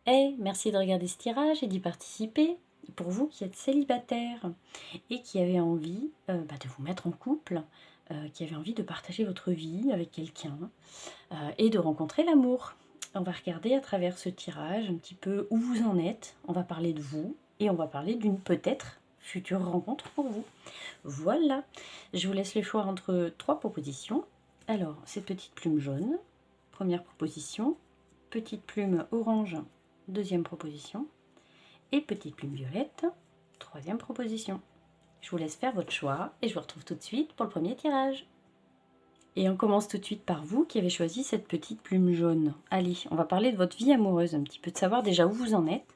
Hey, merci de regarder ce tirage et d'y participer. Pour vous qui êtes célibataire et qui avez envie de vous mettre en couple, qui avez envie de partager votre vie avec quelqu'un et de rencontrer l'amour. On va regarder à travers ce tirage un petit peu où vous en êtes. On va parler de vous et on va parler d'une peut-être future rencontre pour vous. Voilà, je vous laisse le choix entre 3 propositions. Alors, cette petite plume jaune, première proposition, petite plume orange, deuxième proposition, et petite plume violette, troisième proposition. Je vous laisse faire votre choix et je vous retrouve tout de suite pour le premier tirage. Et on commence tout de suite par vous qui avez choisi cette petite plume jaune. Allez, on va parler de votre vie amoureuse, un petit peu de savoir déjà où vous en êtes.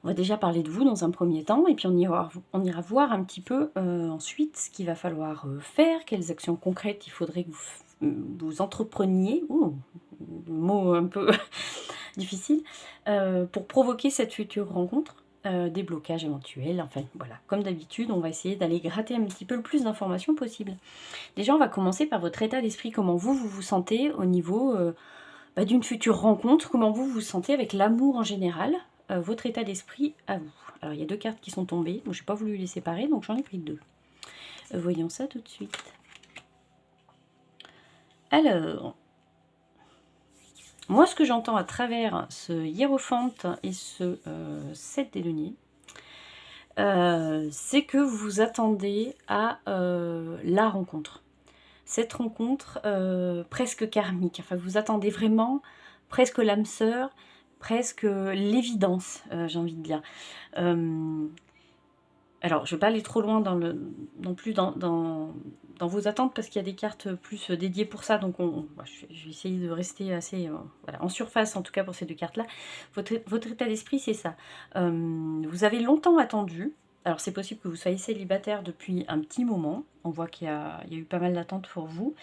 On va déjà parler de vous dans un premier temps et puis on ira voir un petit peu ensuite ce qu'il va falloir faire, quelles actions concrètes il faudrait que vous entrepreniez. Ouh, mot un peu difficile, pour provoquer cette future rencontre, des blocages éventuels, enfin voilà, comme d'habitude, on va essayer d'aller gratter un petit peu le plus d'informations possible. Déjà, on va commencer par votre état d'esprit, comment vous vous sentez au niveau d'une future rencontre, comment vous vous sentez avec l'amour en général, votre état d'esprit à vous. Alors, il y a 2 cartes qui sont tombées, donc je n'ai pas voulu les séparer, donc j'en ai pris 2. Voyons ça tout de suite. Alors, moi, ce que j'entends à travers ce hiérophante et ce 7 des deniers, c'est que vous vous attendez à la rencontre. Cette rencontre presque karmique. Enfin, vous attendez vraiment presque l'âme sœur, presque l'évidence, j'ai envie de dire. Alors, je ne vais pas aller trop loin non plus dans vos attentes parce qu'il y a des cartes plus dédiées pour ça. Donc, je vais essayer de rester assez voilà, en surface, en tout cas pour ces 2 cartes-là. Votre état d'esprit, c'est ça. Vous avez longtemps attendu. Alors, c'est possible que vous soyez célibataire depuis un petit moment. On voit qu'il y a eu pas mal d'attentes pour vous.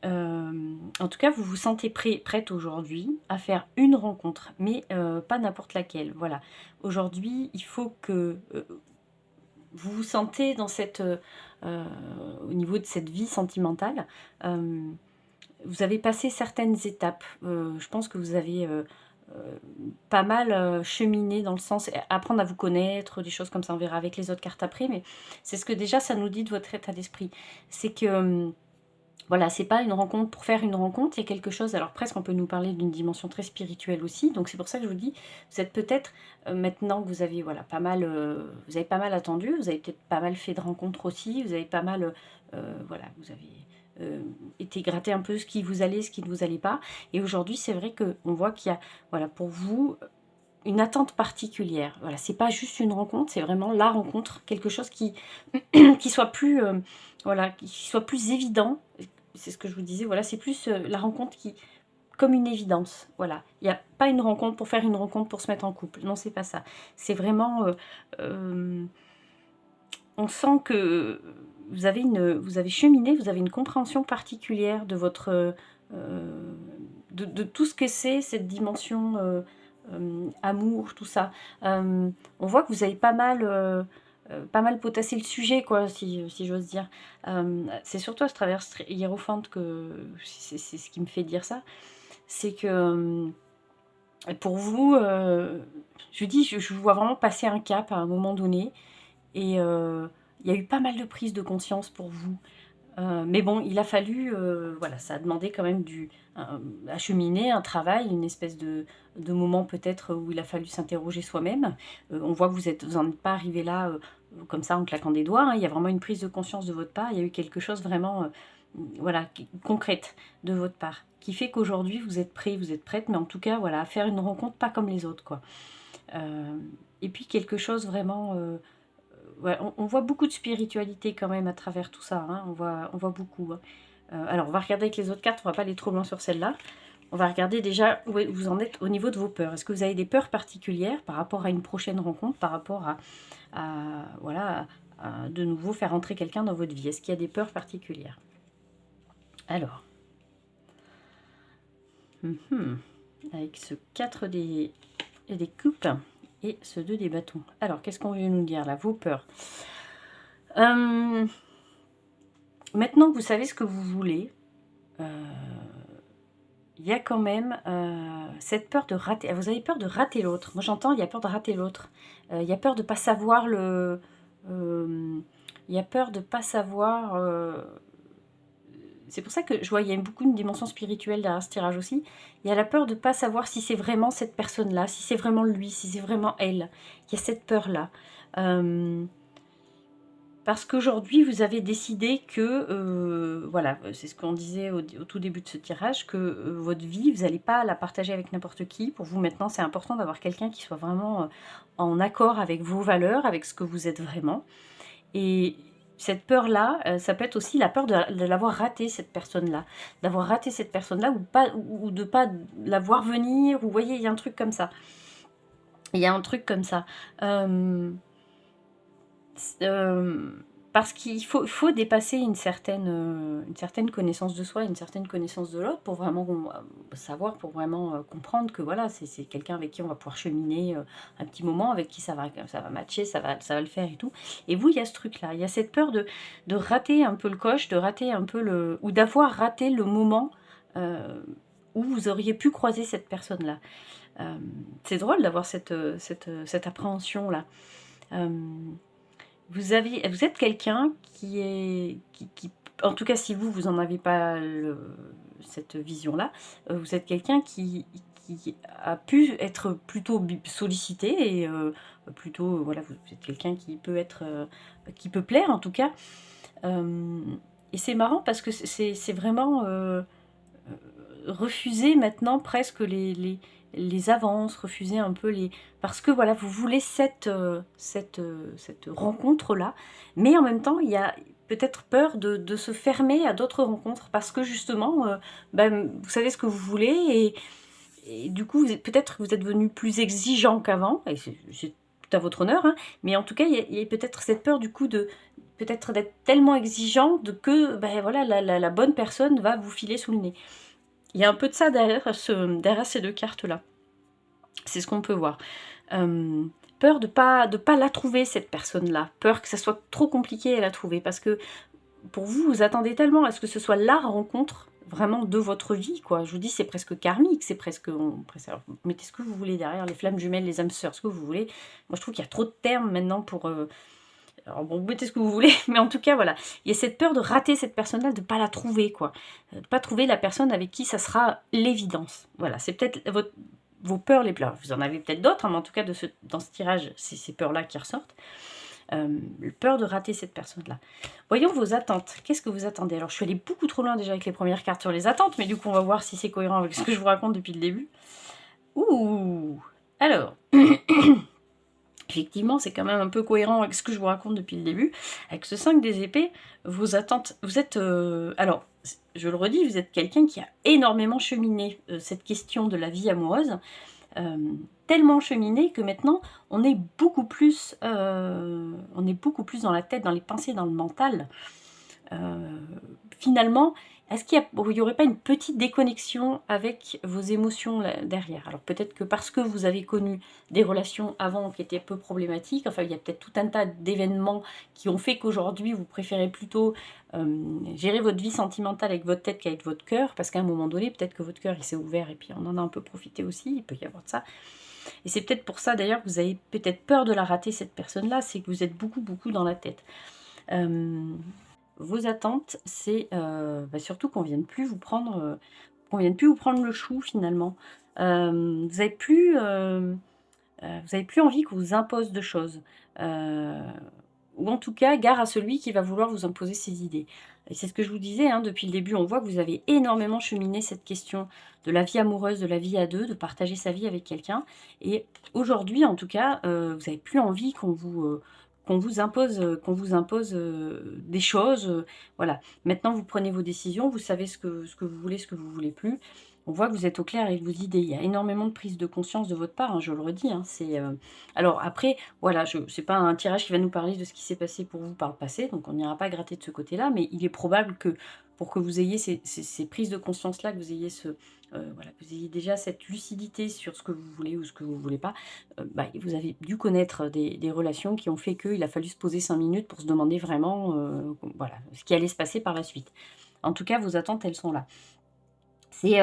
En tout cas, vous vous sentez prête aujourd'hui à faire une rencontre, mais pas n'importe laquelle. Voilà. Aujourd'hui, il faut que vous vous sentez dans au niveau de cette vie sentimentale, vous avez passé certaines étapes. Je pense que vous avez pas mal cheminé dans le sens apprendre à vous connaître, des choses comme ça. On verra avec les autres cartes après, mais c'est ce que déjà ça nous dit de votre état d'esprit. C'est que voilà, c'est pas une rencontre pour faire une rencontre, il y a quelque chose, alors presque on peut nous parler d'une dimension très spirituelle aussi, donc c'est pour ça que je vous dis, vous êtes peut-être, maintenant que vous avez voilà, vous avez pas mal attendu, vous avez peut-être pas mal fait de rencontres aussi, vous avez pas mal, voilà, vous avez été gratter un peu ce qui vous allait, ce qui ne vous allait pas, et aujourd'hui c'est vrai qu'on voit qu'il y a, voilà, pour vous, une attente particulière. Voilà, c'est pas juste une rencontre, c'est vraiment la rencontre, quelque chose qui, qui soit plus, voilà, qui soit plus évident. C'est ce que je vous disais, voilà, c'est plus la rencontre qui, comme une évidence. Voilà, il n'y a pas une rencontre pour faire une rencontre pour se mettre en couple. Non, c'est pas ça. C'est vraiment, on sent que vous avez cheminé, vous avez une compréhension particulière de votre, de tout ce que c'est cette dimension amour, tout ça. On voit que vous avez pas mal potassé le sujet, quoi, si j'ose dire. C'est surtout à travers ce hiérophante que c'est ce qui me fait dire ça. C'est que pour vous, je vous dis, je vous vois vraiment passer un cap à un moment donné. Et il y a eu pas mal de prise de conscience pour vous. Mais bon, il a fallu, voilà, ça a demandé quand même acheminer, un travail, une espèce de moment peut-être où il a fallu s'interroger soi-même. On voit que vous n'en êtes pas arrivé là comme ça en claquant des doigts, hein. Il y a vraiment une prise de conscience de votre part. Il y a eu quelque chose vraiment, voilà, concrète de votre part, qui fait qu'aujourd'hui vous êtes prêt, vous êtes prête, mais en tout cas, voilà, à faire une rencontre pas comme les autres, quoi. Et puis quelque chose vraiment ouais, on voit beaucoup de spiritualité quand même à travers tout ça, hein, on voit beaucoup, hein. Alors on va regarder avec les autres cartes, on va pas aller trop loin sur celle-là. On va regarder déjà où vous en êtes au niveau de vos peurs. Est-ce que vous avez des peurs particulières par rapport à une prochaine rencontre, par rapport voilà, à de nouveau faire entrer quelqu'un dans votre vie? Est-ce qu'il y a des peurs particulières? Alors, avec ce 4 des coupes et ce 2 des bâtons. Alors, qu'est-ce qu'on veut nous dire là? Vos peurs. Maintenant que vous savez ce que vous voulez, il y a quand même, cette peur de rater. Vous avez peur de rater l'autre. Moi, j'entends, il y a peur de rater l'autre. Il y a peur de pas savoir il y a peur de pas savoir, c'est pour ça que je vois, il y a beaucoup une dimension spirituelle derrière ce tirage aussi. Il y a la peur de pas savoir si c'est vraiment cette personne-là, si c'est vraiment lui, si c'est vraiment elle. Il y a cette peur-là. Hem Parce qu'aujourd'hui, vous avez décidé que, voilà, c'est ce qu'on disait au tout début de ce tirage, que, votre vie, vous n'allez pas la partager avec n'importe qui. Pour vous, maintenant, c'est important d'avoir quelqu'un qui soit vraiment, en accord avec vos valeurs, avec ce que vous êtes vraiment. Et cette peur-là, ça peut être aussi la peur de l'avoir raté, cette personne-là. D'avoir raté cette personne-là ou de pas la voir venir, ou vous voyez, il y a un truc comme ça. Il y a un truc comme ça. Parce qu'il faut dépasser une certaine connaissance de soi, une certaine connaissance de l'autre pour vraiment savoir, pour vraiment comprendre que voilà, c'est quelqu'un avec qui on va pouvoir cheminer un petit moment, avec qui ça va matcher, ça va le faire et tout. Et vous, il y a ce truc-là, il y a cette peur de rater un peu le coche, de rater un peu ou d'avoir raté le moment euh, où vous auriez pu croiser cette personne-là. C'est drôle d'avoir cette appréhension-là. Euh, vous êtes quelqu'un en tout cas si vous en avez pas cette vision-là, vous êtes quelqu'un qui a pu être plutôt sollicité et plutôt, voilà, vous êtes quelqu'un qui peut être, qui peut plaire en tout cas. Et c'est marrant parce que c'est vraiment refuser maintenant presque les avances, refuser un peu les... Parce que voilà, vous voulez cette rencontre-là, mais en même temps, il y a peut-être peur de se fermer à d'autres rencontres, parce que justement, vous savez ce que vous voulez, et du coup, peut-être que vous êtes devenu plus exigeant qu'avant, et c'est tout à votre honneur, hein, mais en tout cas, il y a peut-être cette peur du coup de peut-être d'être tellement exigeant que voilà, la bonne personne va vous filer sous le nez. Il y a un peu de ça derrière ces deux cartes-là. C'est ce qu'on peut voir. Peur de pas la trouver, cette personne-là. Peur que ça soit trop compliqué à la trouver. Parce que pour vous, vous attendez tellement à ce que ce soit la rencontre vraiment de votre vie, quoi. Je vous dis, c'est presque karmique, c'est presque... alors, mettez ce que vous voulez derrière, les flammes jumelles, les âmes sœurs, ce que vous voulez. Moi, je trouve qu'il y a trop de termes maintenant pour... alors bon, vous mettez ce que vous voulez, mais en tout cas, voilà. Il y a cette peur de rater cette personne-là, de ne pas la trouver, quoi. De ne pas trouver la personne avec qui ça sera l'évidence. Voilà, c'est peut-être vos peurs les plus... Vous en avez peut-être d'autres, hein, mais en tout cas, dans ce tirage, c'est ces peurs-là qui ressortent. Peur de rater cette personne-là. Voyons vos attentes. Qu'est-ce que vous attendez? Alors, je suis allée beaucoup trop loin déjà avec les premières cartes sur les attentes, mais du coup, on va voir si c'est cohérent avec ce que je vous raconte depuis le début. Ouh! Alors... Effectivement, c'est quand même un peu cohérent avec ce que je vous raconte depuis le début. Avec ce 5 des épées, vos attentes... Vous êtes... alors, je le redis, vous êtes quelqu'un qui a énormément cheminé cette question de la vie amoureuse. Tellement cheminé que maintenant, on est beaucoup plus dans la tête, dans les pensées, dans le mental. Finalement, est-ce qu'il n'y aurait pas une petite déconnexion avec vos émotions là, derrière? Alors peut-être que parce que vous avez connu des relations avant qui étaient peu problématiques, enfin il y a peut-être tout un tas d'événements qui ont fait qu'aujourd'hui vous préférez plutôt gérer votre vie sentimentale avec votre tête qu'avec votre cœur, parce qu'à un moment donné, peut-être que votre cœur il s'est ouvert et puis on en a un peu profité aussi, il peut y avoir de ça. Et c'est peut-être pour ça d'ailleurs que vous avez peut-être peur de la rater, cette personne-là, c'est que vous êtes beaucoup dans la tête. Vos attentes, c'est surtout qu'on vienne plus vous prendre, le chou finalement. Vous n'avez plus envie qu'on vous impose de choses. Ou en tout cas, gare à celui qui va vouloir vous imposer ses idées. Et c'est ce que je vous disais, hein, depuis le début, on voit que vous avez énormément cheminé cette question de la vie amoureuse, de la vie à deux, de partager sa vie avec quelqu'un. Et aujourd'hui, en tout cas, vous n'avez plus envie qu'on vous impose, des choses. Voilà. Maintenant, vous prenez vos décisions, vous savez ce que vous voulez, ce que vous voulez plus. On voit que vous êtes au clair avec vos idées. Il y a énormément de prise de conscience de votre part, hein, je le redis. Hein, alors après, voilà, c'est pas un tirage qui va nous parler de ce qui s'est passé pour vous par le passé, donc on n'ira pas gratter de ce côté-là, mais il est probable que pour que vous ayez ces prises de conscience-là, que vous ayez que vous ayez déjà cette lucidité sur ce que vous voulez ou ce que vous ne voulez pas, vous avez dû connaître des relations qui ont fait qu'il a fallu se poser 5 minutes pour se demander vraiment voilà, ce qui allait se passer par la suite. En tout cas, vos attentes, elles sont là. C'est,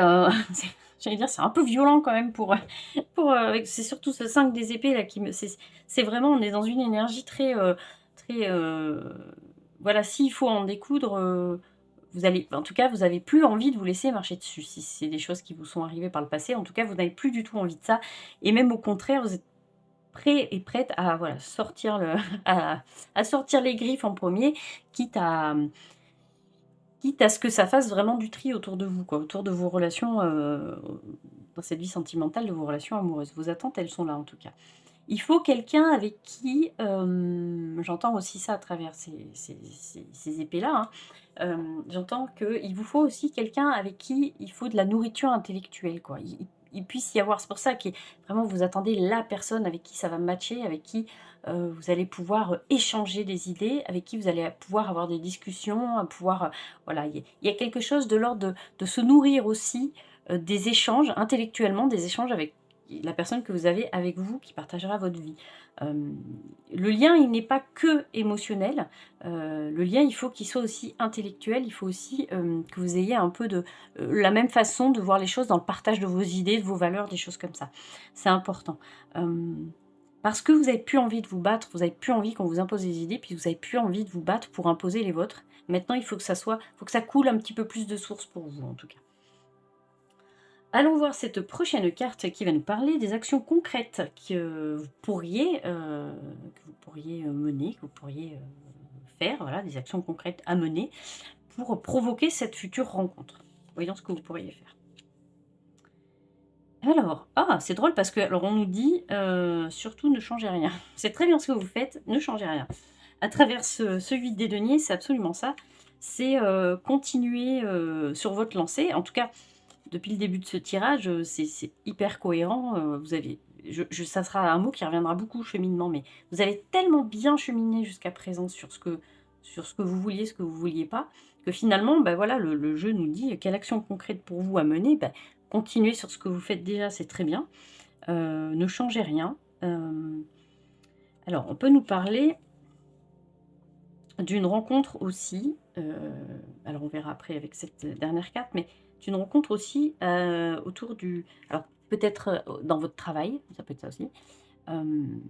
j'allais dire, c'est un peu violent quand même c'est surtout ce 5 des épées là qui me c'est vraiment on est dans une énergie très, voilà, s'il faut en découdre, vous allez en tout cas, vous avez plus envie de vous laisser marcher dessus. Si c'est des choses qui vous sont arrivées par le passé, en tout cas, vous n'avez plus du tout envie de ça et même au contraire, vous êtes prêt et prête à voilà, sortir le à sortir les griffes en premier, quitte à, quitte à ce que ça fasse vraiment du tri autour de vous, quoi, autour de vos relations, dans cette vie sentimentale, de vos relations amoureuses. Vos attentes, elles sont là, en tout cas. Il faut quelqu'un avec qui, j'entends aussi ça à travers ces épées-là, hein, j'entends qu'il vous faut aussi quelqu'un avec qui il faut de la nourriture intellectuelle, quoi. Il puisse y avoir c'est pour ça que vraiment vous attendez la personne avec qui ça va matcher, avec qui, vous allez pouvoir, échanger des idées, avec qui vous allez pouvoir avoir des discussions, pouvoir, voilà, il y a quelque chose de l'ordre de se nourrir aussi, des échanges intellectuellement, des échanges avec la personne que vous avez avec vous qui partagera votre vie. Hem, le lien, il n'est pas que émotionnel, le lien, il faut qu'il soit aussi intellectuel, il faut aussi, que vous ayez un peu la même façon de voir les choses dans le partage de vos idées, de vos valeurs, des choses comme ça. C'est important. Parce que vous avez plus envie de vous battre, vous avez plus envie qu'on vous impose des idées, puis vous avez plus envie de vous battre pour imposer les vôtres. Maintenant, il faut que ça coule un petit peu plus de source pour vous, en tout cas. Allons voir cette prochaine carte qui va nous parler des actions concrètes que vous pourriez mener, que vous pourriez faire, voilà, des actions concrètes à mener pour provoquer cette future rencontre. Voyons ce que vous pourriez faire. Alors, ah, c'est drôle parce que, alors on nous dit surtout ne changez rien. C'est très bien ce que vous faites, ne changez rien. À travers ce 8 des deniers, c'est absolument ça. C'est continuer sur votre lancée. En tout cas, depuis le début de ce tirage, c'est hyper cohérent, vous avez ça sera un mot qui reviendra beaucoup, cheminement, mais vous avez tellement bien cheminé jusqu'à présent sur ce que vous vouliez, ce que vous vouliez pas, que finalement, bah, voilà, le jeu nous dit quelle action concrète pour vous à mener. Bah, continuez sur ce que vous faites déjà, c'est très bien. Ne changez rien. Alors on peut nous parler d'une rencontre aussi, alors on verra après avec cette dernière carte, mais d'une rencontre aussi, autour du alors peut-être, dans votre travail, ça peut être ça aussi. Hem,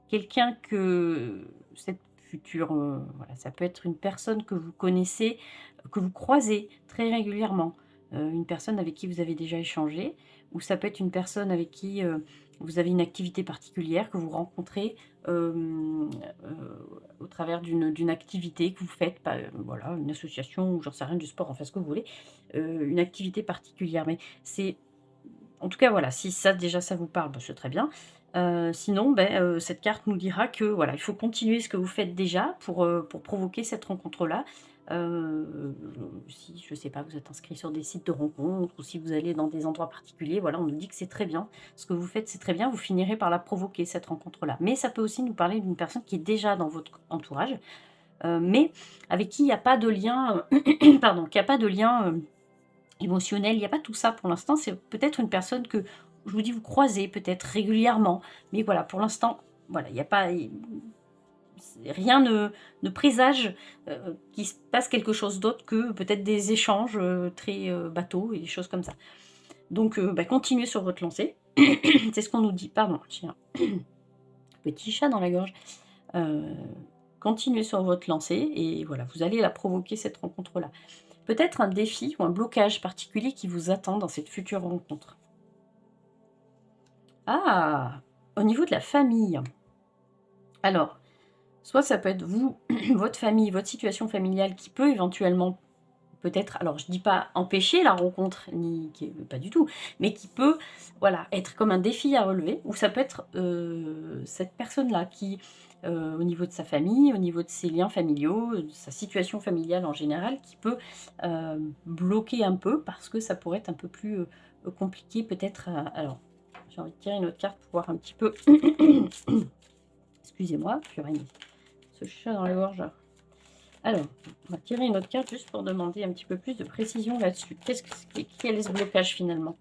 quelqu'un que cette future, voilà, ça peut être une personne que vous connaissez, que vous croisez très régulièrement, une personne avec qui vous avez déjà échangé ou ça peut être une personne avec qui, vous avez une activité particulière que vous rencontrez, au travers d'une activité que vous faites, pas, voilà, une association ou j'en sais rien, du sport, enfin ce que vous voulez, une activité particulière. Mais c'est en tout cas, voilà, si ça déjà ça vous parle, bah, c'est très bien. Sinon, beh, cette carte nous dira que, voilà, il faut continuer ce que vous faites déjà pour provoquer cette rencontre-là. Si, je sais pas, vous êtes inscrit sur des sites de rencontres ou si vous allez dans des endroits particuliers, voilà, on nous dit que c'est très bien. Ce que vous faites, c'est très bien, vous finirez par la provoquer cette rencontre-là. Mais ça peut aussi nous parler d'une personne qui est déjà dans votre entourage, mais avec qui il y a pas de lien, pardon, qui a pas de lien, émotionnel, il y a pas tout ça pour l'instant. C'est peut-être une personne que, je vous dis, vous croisez peut-être régulièrement, mais voilà, pour l'instant, voilà, il y a pas rien ne présage, qu'il se passe quelque chose d'autre que peut-être des échanges, très, bateaux et des choses comme ça. Donc, bah, continuez sur votre lancée. C'est ce qu'on nous dit. Pardon, j'ai un petit chat dans la gorge. Heu, continuez sur votre lancée et voilà, vous allez la provoquer cette rencontre-là. Peut-être un défi ou un blocage particulier qui vous attend dans cette future rencontre. Ah! Au niveau de la famille. Alors, soit ça peut être vous, votre famille, votre situation familiale qui peut éventuellement peut-être alors je dis pas empêcher la rencontre, ni qui pas du tout, mais qui peut, voilà, être comme un défi à relever ou ça peut être, cette personne-là qui, au niveau de sa famille, au niveau de ses liens familiaux, de sa situation familiale en général, qui peut, bloquer un peu parce que ça pourrait être un peu plus, compliqué peut-être alors, j'ai envie de tirer une autre carte pour voir un petit peu excusez-moi, purée, ce chat dans la gorge. Alors, on va tirer une autre carte juste pour demander un petit peu plus de précision là-dessus. Quel est ce blocage finalement?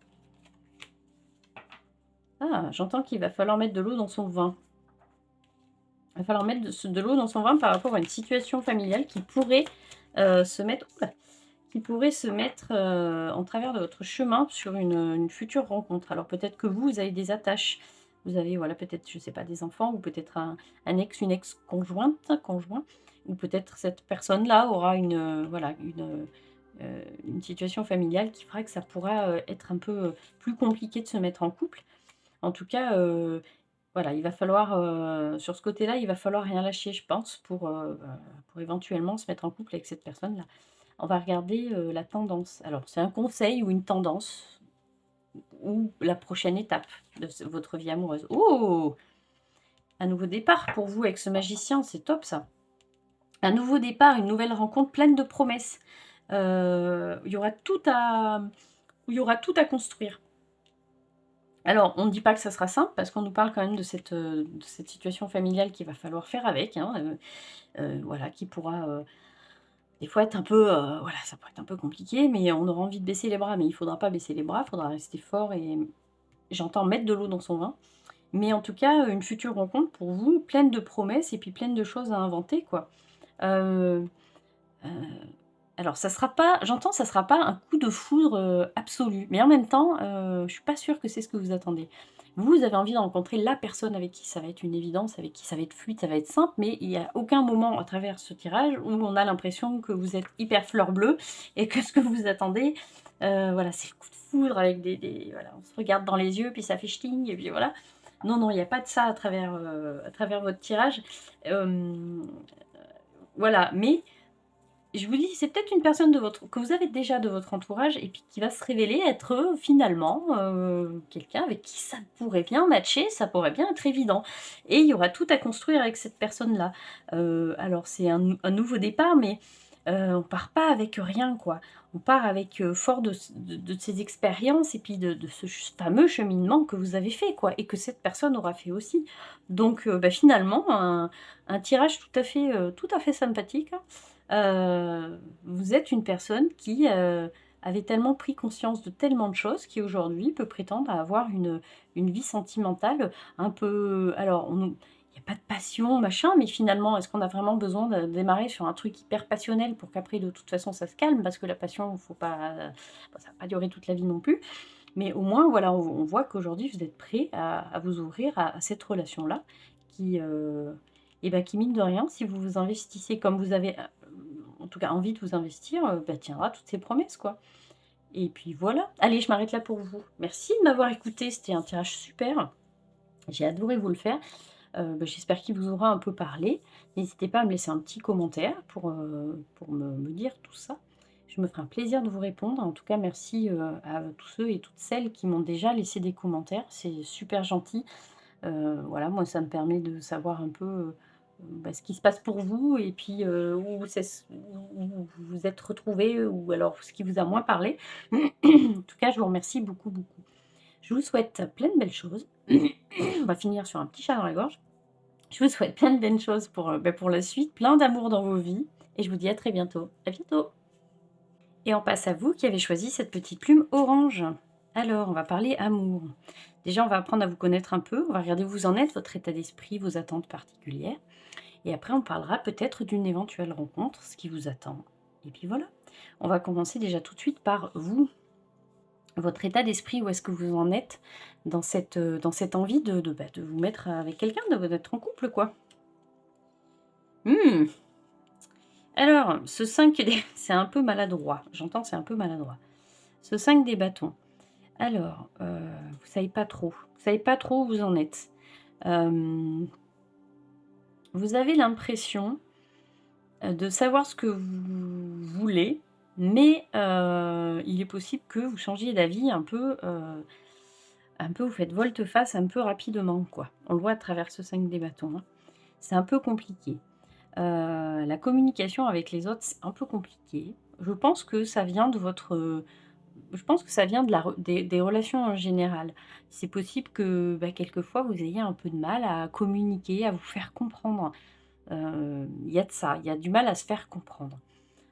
Ah, j'entends qu'il va falloir mettre de l'eau dans son vin. Il va falloir mettre de l'eau dans son vin par rapport à une situation familiale qui pourrait se mettre, oula, qui pourraient se mettre, en travers de votre chemin sur une future rencontre. Alors peut-être que vous avez des attaches, vous avez, voilà, peut-être, je sais pas, des enfants ou peut-être un ex, une ex-conjointe, conjoint, ou peut-être cette personne-là aura voilà, une situation familiale qui fera que ça pourra, être un peu, plus compliqué de se mettre en couple. En tout cas, voilà, il va falloir, sur ce côté-là, il va falloir rien lâcher, je pense, pour éventuellement se mettre en couple avec cette personne-là. On va regarder, la tendance. Alors, c'est un conseil ou une tendance ou la prochaine étape de votre vie amoureuse. Oh! Un nouveau départ pour vous avec ce magicien, c'est top ça. Un nouveau départ, une nouvelle rencontre pleine de promesses. Il y aura il y aura tout à construire. Alors, on ne dit pas que ça sera simple parce qu'on nous parle quand même de cette situation familiale qu'il va falloir faire avec, hein, voilà, qui pourra, des fois être un peu, voilà, ça pourrait être un peu compliqué, mais on aura envie de baisser les bras, mais il ne faudra pas baisser les bras, il faudra rester fort et j'entends mettre de l'eau dans son vin. Mais en tout cas, une future rencontre pour vous, pleine de promesses et puis pleine de choses à inventer, quoi. Heu heu, alors ça sera pas, j'entends, ça sera pas un coup de foudre, absolu, mais en même temps, je suis pas sûre que c'est ce que vous attendez. Vous avez envie de rencontrer la personne avec qui ça va être une évidence, avec qui ça va être fluide, ça va être simple, mais il y a aucun moment à travers ce tirage où on a l'impression que vous êtes hyper fleur bleue et que ce que vous attendez, voilà, c'est le coup de foudre avec des voilà, on se regarde dans les yeux, puis ça fait ch'ting et puis voilà. Non, non, il y a pas de ça à travers votre tirage. Hem, voilà, mais je vous dis, c'est peut-être une personne que vous avez déjà de votre entourage et puis qui va se révéler être, finalement, quelqu'un avec qui ça pourrait bien matcher, ça pourrait bien être évident et il y aura tout à construire avec cette personne-là. Alors c'est un nouveau départ, mais on part pas avec rien, quoi. On part avec, fort de ces expériences et puis de ce fameux cheminement que vous avez fait, quoi, et que cette personne aura fait aussi. Donc bah, finalement, un tirage tout à fait sympathique, hein. Vous êtes une personne qui, avait tellement pris conscience de tellement de choses, qui aujourd'hui peut prétendre à avoir une vie sentimentale un peu, alors il y a pas de passion machin, mais finalement, est-ce qu'on a vraiment besoin de démarrer sur un truc hyper passionnel pour qu'après de toute façon ça se calme? Parce que la passion, faut pas, bah, ça va pas durer toute la vie non plus. Mais au moins voilà, on voit qu'aujourd'hui vous êtes prêt à vous ouvrir à cette relation-là qui, et bah, qui mine de rien, si vous vous investissez comme vous avez, en tout cas envie de vous investir, bah, tiendra toutes ses promesses, quoi. Et puis voilà. Allez, je m'arrête là pour vous. Merci de m'avoir écouté, c'était un tirage super. J'ai adoré vous le faire. Bah, j'espère qu'il vous aura un peu parlé. N'hésitez pas à me laisser un petit commentaire pour me dire tout ça. Je me ferai un plaisir de vous répondre. En tout cas, merci, à tous ceux et toutes celles qui m'ont déjà laissé des commentaires. C'est super gentil. Voilà, moi, ça me permet de savoir un peu, bah, ce qui se passe pour vous et puis, où vous vous êtes retrouvés ou alors ce qui vous a moins parlé. En tout cas, je vous remercie beaucoup, beaucoup. Je vous souhaite plein de belles choses. On va finir sur un petit chat dans la gorge. Je vous souhaite plein de belles choses bah, pour la suite, plein d'amour dans vos vies et je vous dis à très bientôt. À bientôt! Et on passe à vous qui avez choisi cette petite plume orange. Alors, on va parler amour. Déjà, on va apprendre à vous connaître un peu, on va regarder où vous en êtes, votre état d'esprit, vos attentes particulières. Et après, on parlera peut-être d'une éventuelle rencontre, ce qui vous attend. Et puis voilà. On va commencer déjà tout de suite par vous, votre état d'esprit, où est-ce que vous en êtes dans cette envie bah, de vous mettre avec quelqu'un, d'être en couple, quoi. Hmm. Alors, ce 5 c'est un peu maladroit. J'entends, c'est un peu maladroit. Ce 5 des bâtons. Alors, vous savez pas trop. Vous savez pas trop où vous en êtes. Vous avez l'impression, de savoir ce que vous voulez, mais il est possible que vous changiez d'avis un peu vous faites volte-face un peu rapidement, quoi. On le voit à travers ce 5 des bâtons, hein. C'est un peu compliqué. La communication avec les autres, c'est un peu compliqué. Je pense que ça vient de votre, je pense que ça vient de des relations en général. C'est possible que, bah, quelquefois, vous ayez un peu de mal à communiquer, à vous faire comprendre. Il y a de ça, il y a du mal à se faire comprendre.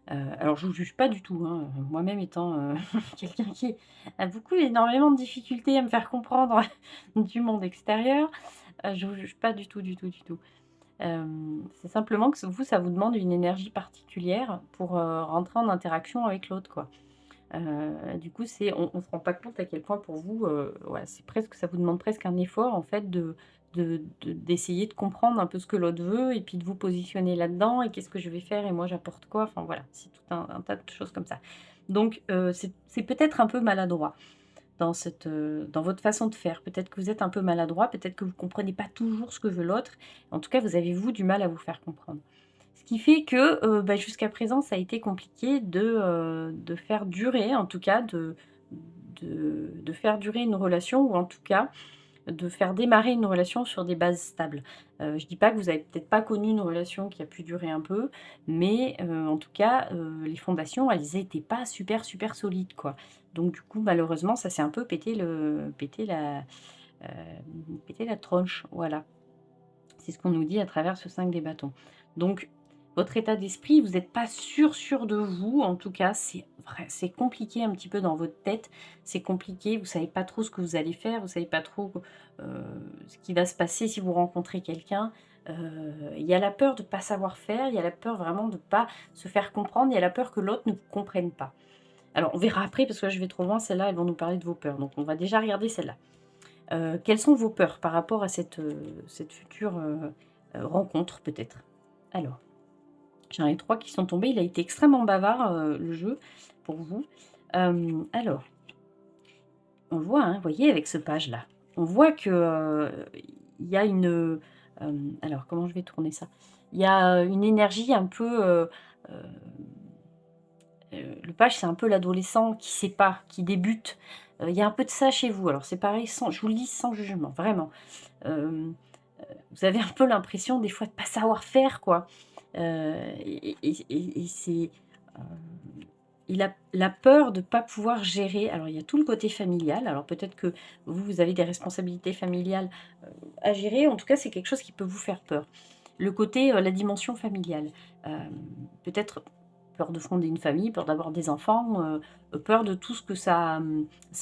Alors je vous juge pas du tout, hein, moi-même étant, quelqu'un qui a énormément de difficultés à me faire comprendre du monde extérieur, je vous juge pas du tout, du tout, du tout. C'est simplement que vous, ça vous demande une énergie particulière pour, rentrer en interaction avec l'autre, quoi. Du coup, on se rend pas compte à quel point pour vous, ouais, c'est presque ça vous demande presque un effort en fait d'essayer de comprendre un peu ce que l'autre veut et puis de vous positionner là-dedans et qu'est-ce que je vais faire et moi j'apporte quoi? Enfin voilà, c'est tout un tas de choses comme ça. Donc c'est peut-être un peu maladroit dans votre façon de faire. Peut-être que vous êtes un peu maladroit, peut-être que vous comprenez pas toujours ce que veut l'autre. En tout cas, vous avez vous du mal à vous faire comprendre. Ce qui fait que, bah, jusqu'à présent, ça a été compliqué de faire durer, en tout cas de faire durer une relation ou en tout cas de faire démarrer une relation sur des bases stables. Je dis pas que vous avez peut-être pas connu une relation qui a pu durer un peu, mais en tout cas, les fondations, elles étaient pas super, super solides, quoi. Donc du coup, malheureusement, ça s'est un peu heu, pété la tronche, voilà. C'est ce qu'on nous dit à travers ce 5 des bâtons. Donc, votre état d'esprit, vous n'êtes pas sûr, sûr de vous. En tout cas, c'est compliqué un petit peu dans votre tête. C'est compliqué. Vous savez pas trop ce que vous allez faire. Vous savez pas trop ce qui va se passer si vous rencontrez quelqu'un. Il y a la peur de ne pas savoir faire. Il y a la peur vraiment de ne pas se faire comprendre. Il y a la peur que l'autre ne vous comprenne pas. Alors, on verra après parce que là, je vais trop loin. Celles-là, elles vont nous parler de vos peurs. Donc, on va déjà regarder celle-là. Quelles sont vos peurs par rapport à cette future, rencontre peut-être? Alors, j'en ai 3 qui sont tombés. Il a été extrêmement bavard, le jeu, pour vous. Alors, on voit, hein, vous voyez avec ce page-là, on voit que, il y a alors comment je vais tourner ça? Il y a, une énergie un peu, le page, c'est un peu l'adolescent qui sait pas, qui débute. Il y a un peu de ça chez vous. Alors c'est pareil, sans je vous le dis sans jugement, vraiment. Hem Vous avez un peu l'impression des fois de pas savoir faire quoi. Et c'est, hem, il a la peur de ne pas pouvoir gérer. Alors il y a tout le côté familial, alors peut-être que vous, vous avez des responsabilités familiales, à gérer. En tout cas, c'est quelque chose qui peut vous faire peur. Le côté, la dimension familiale. Peut-être peur de fonder une famille, peur d'avoir des enfants, peur de tout ce que ça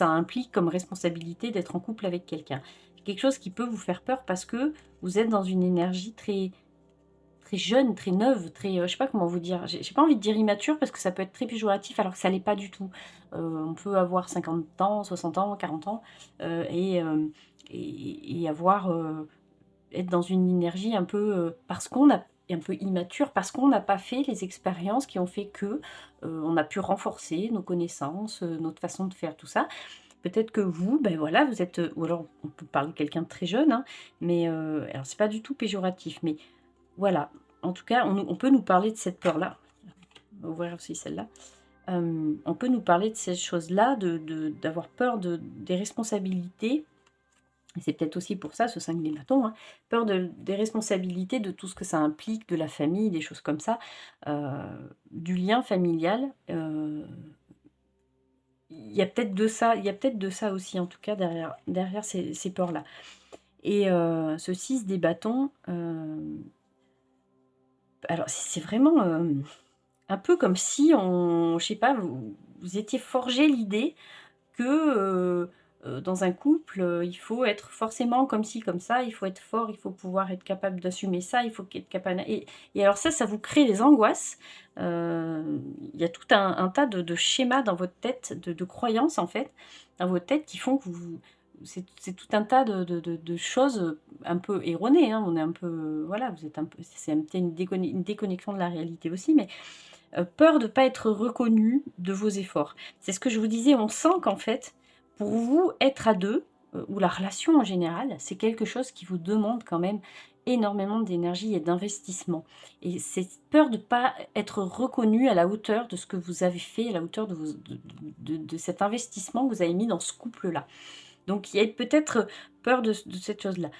implique comme responsabilité d'être en couple avec quelqu'un. Quelque chose qui peut vous faire peur parce que vous êtes dans une énergie très très jeune, très neuve, très, je sais pas comment vous dire. J'ai pas envie de dire immature parce que ça peut être très péjoratif alors que ça l'est pas du tout. On peut avoir 50 ans, 60 ans, 40 ans, et avoir, être dans une énergie un peu, parce qu'on a un peu immature, parce qu'on n'a pas fait les expériences qui ont fait que, on a pu renforcer nos connaissances, notre façon de faire, tout ça. Peut-être que vous, ben voilà, vous êtes, ou alors on peut parler de quelqu'un de très jeune, hein, mais alors c'est pas du tout péjoratif, mais voilà. En tout cas, on peut nous parler de cette peur-là. On va ouvrir aussi celle-là. On peut nous parler de ces choses-là, d'avoir peur des responsabilités. Et c'est peut-être aussi pour ça, ce 5 des bâtons, hein, peur des responsabilités, de tout ce que ça implique, de la famille, des choses comme ça, du lien familial. Il y a peut-être de ça, il y a peut-être de ça aussi, en tout cas, derrière ces peurs-là. Et ce 6 des bâtons, alors c'est vraiment, un peu comme si je sais pas, vous étiez forgé l'idée que, dans un couple, il faut être forcément comme ci, comme ça, il faut être fort, il faut pouvoir être capable d'assumer ça, il faut être capable et alors ça vous crée des angoisses. Il y a tout un tas de schémas dans votre tête, de croyances, en fait, dans votre tête qui font que c'est tout un tas de choses, un peu erronées, hein. On est un peu, voilà, vous êtes un peu c'est un peu une déconnexion de la réalité aussi, mais peur de ne pas être reconnu de vos efforts. C'est ce que je vous disais, on sent qu'en fait, pour vous, être à 2, ou la relation en général, c'est quelque chose qui vous demande quand même énormément d'énergie et d'investissement. Et c'est peur de ne pas être reconnu à la hauteur de ce que vous avez fait, à la hauteur de cet investissement que vous avez mis dans ce couple-là. Donc il y a peut-être peur de cette chose-là.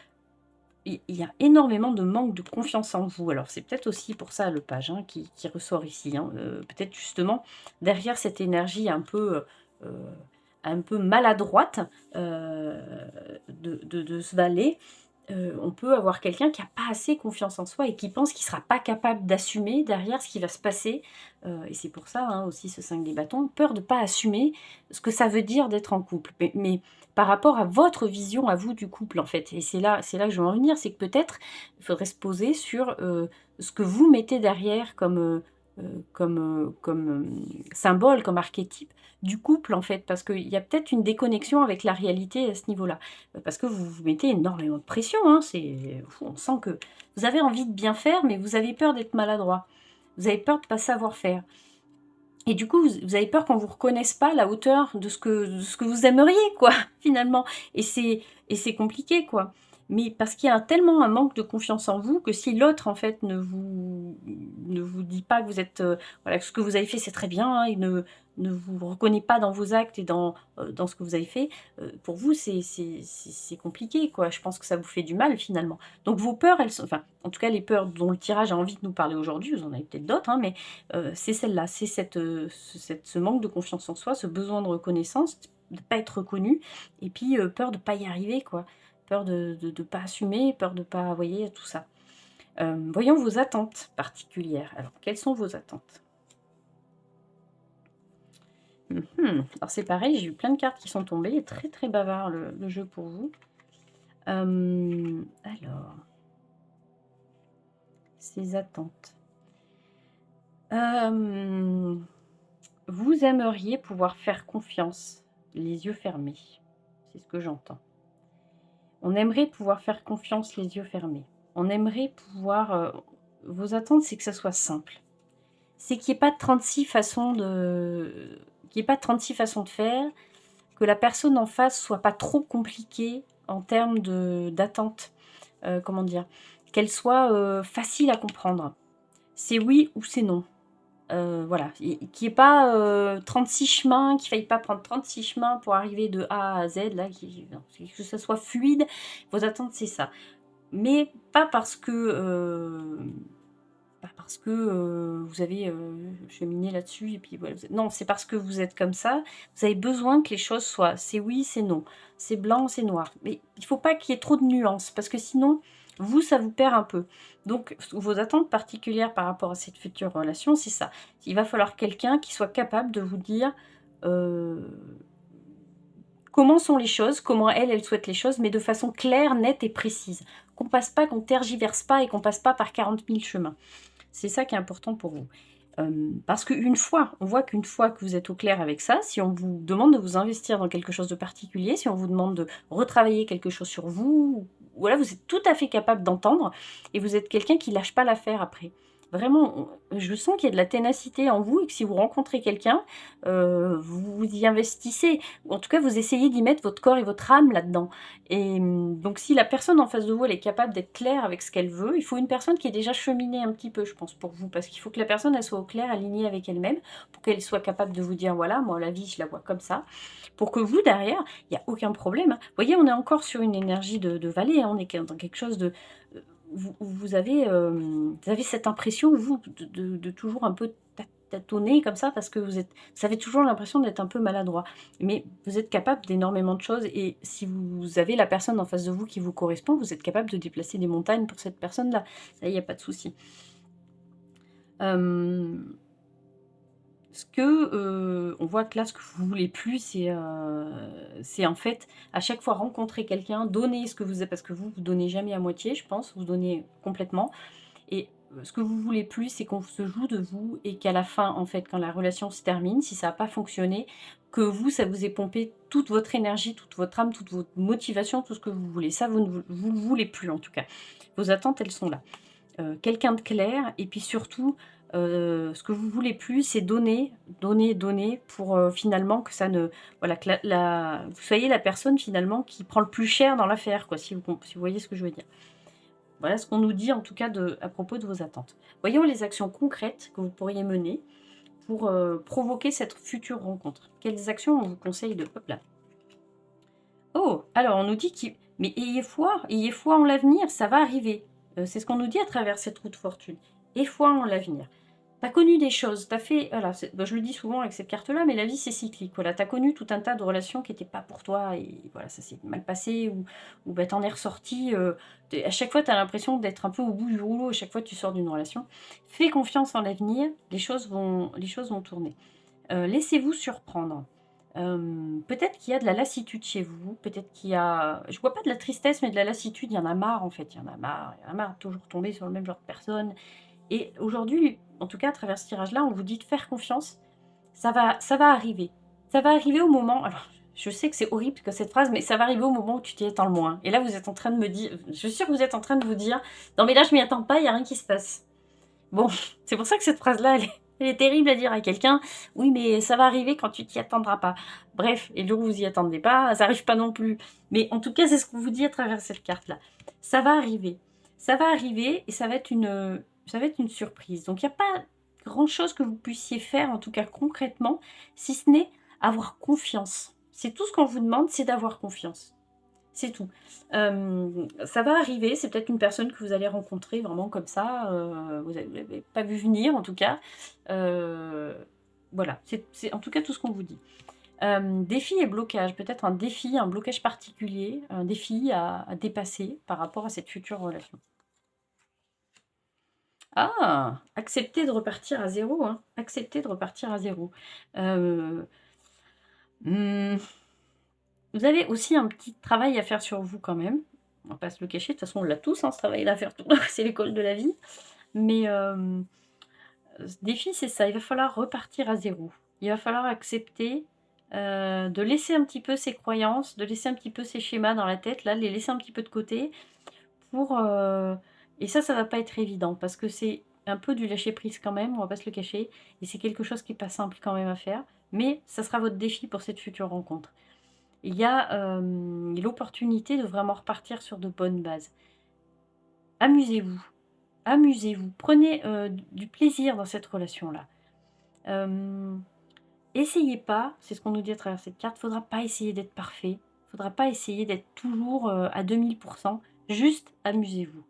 Il y a énormément de manque de confiance en vous. Alors c'est peut-être aussi pour ça le page, hein, qui ressort ici, hein. Peut-être justement derrière cette énergie heu, un peu maladroite, de ce valet, on peut avoir quelqu'un qui a pas assez confiance en soi et qui pense qu'il sera pas capable d'assumer derrière ce qui va se passer, et c'est pour ça, hein, aussi ce 5 des bâtons, peur de pas assumer ce que ça veut dire d'être en couple. Mais par rapport à votre vision à vous du couple, en fait, et c'est là que je veux en venir, c'est que peut-être, il faudrait se poser sur, ce que vous mettez derrière comme symbole, comme archétype du couple, en fait. Parce qu'il y a peut-être une déconnexion avec la réalité à ce niveau-là. Parce que vous vous mettez énormément de pression, hein, on sent que vous avez envie de bien faire, mais vous avez peur d'être maladroit. Vous avez peur de ne pas savoir faire. Et du coup, vous avez peur qu'on ne vous reconnaisse pas à la hauteur de ce que vous aimeriez, quoi, finalement. Et c'est compliqué, quoi. Mais parce qu'il y a tellement un manque de confiance en vous que si l'autre, en fait, ne vous dit pas que vous êtes, voilà, que ce que vous avez fait, c'est très bien, hein, il ne vous reconnaît pas dans vos actes et dans ce que vous avez fait, pour vous, c'est compliqué, quoi. Je pense que ça vous fait du mal, finalement. Donc vos peurs, elles sont, enfin, en tout cas, les peurs dont le tirage a envie de nous parler aujourd'hui, vous en avez peut-être d'autres, hein, mais c'est celle-là, c'est ce manque de confiance en soi, ce besoin de reconnaissance, de ne pas être reconnu, et puis peur de ne pas y arriver, quoi. Peur de ne pas assumer, peur de ne pas, vous voyez, tout ça. Voyons vos attentes particulières. Alors, quelles sont vos attentes? Alors c'est pareil, j'ai eu plein de cartes qui sont tombées, il est très très bavard le jeu pour vous. Alors, ces attentes. Vous aimeriez pouvoir faire confiance, les yeux fermés. C'est ce que j'entends. On aimerait pouvoir faire confiance les yeux fermés. On aimerait pouvoir... vos attentes, c'est que ça soit simple. C'est qu'il n'y ait pas 36 façons de... qu'il n'y ait pas 36 façons de faire, que la personne en face soit pas trop compliquée en termes d'attente. Comment dire? Qu'elle soit facile à comprendre. C'est oui ou c'est non. Voilà, qu'il n'y ait pas 36 chemins, qu'il ne faille pas prendre 36 chemins pour arriver de A à Z, là, non, que ça soit fluide. Vos attentes, c'est ça. Mais pas parce que, vous avez cheminé là-dessus, et puis voilà, non, c'est parce que vous êtes comme ça. Vous avez besoin que les choses soient, c'est oui, c'est non, c'est blanc, c'est noir. Mais il ne faut pas qu'il y ait trop de nuances, parce que sinon, vous, ça vous perd un peu. Donc, vos attentes particulières par rapport à cette future relation, c'est ça. Il va falloir quelqu'un qui soit capable de vous dire comment sont les choses, comment elle souhaite les choses, mais de façon claire, nette et précise. Qu'on passe pas, qu'on tergiverse pas et qu'on passe pas par 40 000 chemins. C'est ça qui est important pour vous. Parce qu'une fois, on voit qu'une fois que vous êtes au clair avec ça, si on vous demande de vous investir dans quelque chose de particulier, si on vous demande de retravailler quelque chose sur vous, voilà, vous êtes tout à fait capable d'entendre et vous êtes quelqu'un qui lâche pas l'affaire après. Vraiment, je sens qu'il y a de la ténacité en vous et que si vous rencontrez quelqu'un, vous y investissez. Ou en tout cas, vous essayez d'y mettre votre corps et votre âme là-dedans. Et donc si la personne en face de vous, elle est capable d'être claire avec ce qu'elle veut, il faut une personne qui est déjà cheminée un petit peu, je pense, pour vous. Parce qu'il faut que la personne, elle soit au clair, alignée avec elle-même, pour qu'elle soit capable de vous dire, voilà, moi, la vie, je la vois comme ça. Pour que vous, derrière, il n'y a aucun problème, hein. Vous voyez, on est encore sur une énergie de valet, hein, on est dans quelque chose de... vous avez cette impression, vous, de toujours un peu tâtonner comme ça, parce que vous avez toujours l'impression d'être un peu maladroit. Mais vous êtes capable d'énormément de choses, et si vous avez la personne en face de vous qui vous correspond, vous êtes capable de déplacer des montagnes pour cette personne-là. Ça, il n'y a pas de souci. On voit que là, ce que vous voulez plus, c'est en fait, à chaque fois rencontrer quelqu'un, donner ce que vous avez, parce que vous donnez jamais à moitié, je pense, vous donnez complètement. Et ce que vous voulez plus, c'est qu'on se joue de vous et qu'à la fin, en fait, quand la relation se termine, si ça n'a pas fonctionné, que vous, ça vous ait pompé toute votre énergie, toute votre âme, toute votre motivation, tout ce que vous voulez. Ça, vous ne vous le voulez plus, en tout cas. Vos attentes, elles sont là. Quelqu'un de clair, et puis surtout, ce que vous voulez plus, c'est donner, donner, donner, pour finalement que ça ne... Voilà, que vous soyez la personne, finalement, qui prend le plus cher dans l'affaire, quoi, si vous voyez ce que je veux dire. Voilà ce qu'on nous dit en tout cas à propos de vos attentes. Voyons les actions concrètes que vous pourriez mener pour provoquer cette future rencontre. Quelles actions on vous conseille de... Hop là. Oh, alors on nous dit mais ayez foi en l'avenir, ça va arriver. C'est ce qu'on nous dit à travers cette roue de fortune. Ayez foi en l'avenir. Tu as connu des choses, tu as fait, voilà, bah, je le dis souvent avec cette carte-là, mais la vie c'est cyclique, voilà, tu as connu tout un tas de relations qui n'étaient pas pour toi, et voilà, ça s'est mal passé, ou bah, t'en es ressorti, à chaque fois tu as l'impression d'être un peu au bout du rouleau, à chaque fois que tu sors d'une relation. Fais confiance en l'avenir, les choses vont tourner. Laissez-vous surprendre. Peut-être qu'il y a de la lassitude chez vous, peut-être qu'il y a... Je vois pas de la tristesse, mais de la lassitude, il y en a marre en fait, il y en a marre de toujours tomber sur le même genre de personne. Et aujourd'hui, en tout cas à travers ce tirage-là, on vous dit de faire confiance, ça va arriver. Ça va arriver au moment... Alors, je sais que c'est horrible que cette phrase, mais ça va arriver au moment où tu t'y attends le moins. Et là, vous êtes en train de me dire... Je suis sûre que vous êtes en train de vous dire, non mais là, je m'y attends pas, il n'y a rien qui se passe. Bon, c'est pour ça que cette phrase-là, elle est terrible à dire à quelqu'un. Oui, mais ça va arriver quand tu t'y attendras pas. Bref, et le jour où vous y attendez pas, ça arrive pas non plus. Mais en tout cas, c'est ce qu'on vous dit à travers cette carte-là. Ça va arriver. Ça va arriver et ça va être une surprise. Donc, il n'y a pas grand-chose que vous puissiez faire, en tout cas concrètement, si ce n'est avoir confiance. C'est tout ce qu'on vous demande, c'est d'avoir confiance. C'est tout. Ça va arriver, c'est peut-être une personne que vous allez rencontrer vraiment comme ça, vous n'avez pas vu venir en tout cas. Heu, voilà, c'est en tout cas tout ce qu'on vous dit. Défi et blocage, peut-être un défi, un blocage particulier, un défi à dépasser par rapport à cette future relation. Ah! Accepter de repartir à zéro, hein. Accepter de repartir à zéro. Heu, mmh Vous avez aussi un petit travail à faire sur vous quand même. On va pas se le cacher, de toute façon on l'a tous, hein, ce travail-là à faire, c'est l'école de la vie. Mais ce défi, c'est ça, il va falloir repartir à zéro. Il va falloir accepter, de laisser un petit peu ses croyances, de laisser un petit peu ses schémas dans la tête, là, les laisser un petit peu de côté pour, et ça va pas être évident parce que c'est un peu du lâcher prise quand même, on va pas se le cacher, et c'est quelque chose qui est pas simple quand même à faire, mais ça sera votre défi pour cette future rencontre. Il y a, l'opportunité de vraiment repartir sur de bonnes bases. Amusez-vous, amusez-vous, prenez, du plaisir dans cette relation-là. Hem, Essayez pas, c'est ce qu'on nous dit à travers cette carte, faudra pas essayer d'être parfait, faudra pas essayer d'être toujours, à 2000, juste amusez-vous.